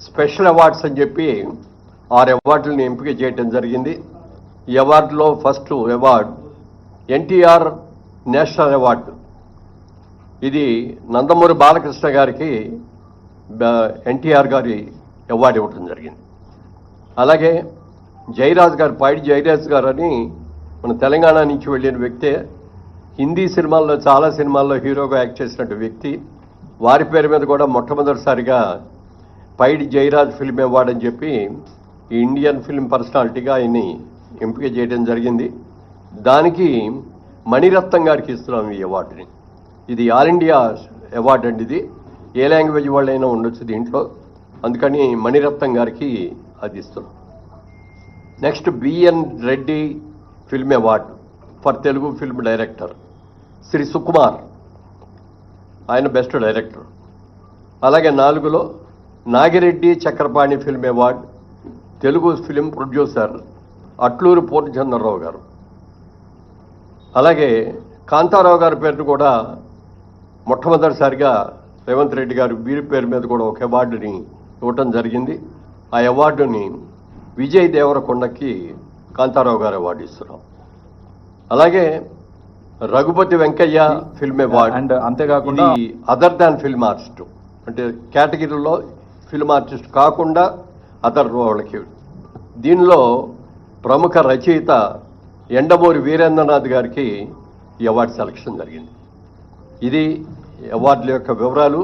Special awards అని చెప్పి 6 అవార్డులను ఎంపిక చేయడం జరిగింది. ఈ అవార్డులో first award NTR national award. ఇది నందమూరి బాలకృష్ణ గారికి ఎన్టీఆర్ గారి అవార్డు ఇవ్వడం జరిగింది. అలాగే జయరాజ్ గారు, పైడి జయరాజ్ గారు అని మన తెలంగాణ నుంచి వెళ్ళిన వ్యక్తే, హిందీ సినిమాల్లో చాలా సినిమాల్లో హీరోగా యాక్ట్ చేసినట్టు వ్యక్తి. వారి పేరు మీద కూడా మొట్టమొదటిసారిగా పైడి జయరాజ్ ఫిల్మ్ అవార్డు అని చెప్పి ఈ ఇండియన్ ఫిల్మ్ పర్సనాలిటీగా ఆయన్ని ఎంపిక చేయడం జరిగింది. దానికి మణిరత్నం గారికి ఇస్తున్నాం ఈ అవార్డుని. ఇది ఆల్ ఇండియా అవార్డు అండి. ఇది ఏ లాంగ్వేజ్ వాళ్ళైనా ఉండొచ్చు దీంట్లో, అందుకని మణిరత్నం గారికి అది ఇస్తున్నాం. Next BN Reddy film award for Telugu film director Sri Sukumar, ఆయన బెస్ట్ డైరెక్టర్. అలాగే 4లో Nagireddy Chakrapani film award Telugu film producer Atluru Purnachandrarao గారు. అలాగే కాంతారావు గారి పేరును కూడా మొట్టమొదటిసారిగా రేవంత్ రెడ్డి గారు వీరి పేరు మీద కూడా ఒక అవార్డుని ఇవ్వటం జరిగింది. ఆ అవార్డుని విజయ్ దేవరకొండకి కాంతారావు గారు అవార్డు ఇస్తున్నాం. అలాగే Raghupathi Venkaiah film award, and అంతేకాకుండా అదర్ దాన్ ఫిల్మ్ ఆర్టిస్ట్, అంటే కేటగిరీలో ఫిల్మ్ ఆర్టిస్ట్ కాకుండా అదర్ వాళ్ళకి. దీనిలో ప్రముఖ రచయిత ఎండమూరి వీరేంద్రనాథ్ గారికి ఈ అవార్డు సెలక్షన్ జరిగింది. ఇది అవార్డుల యొక్క వివరాలు.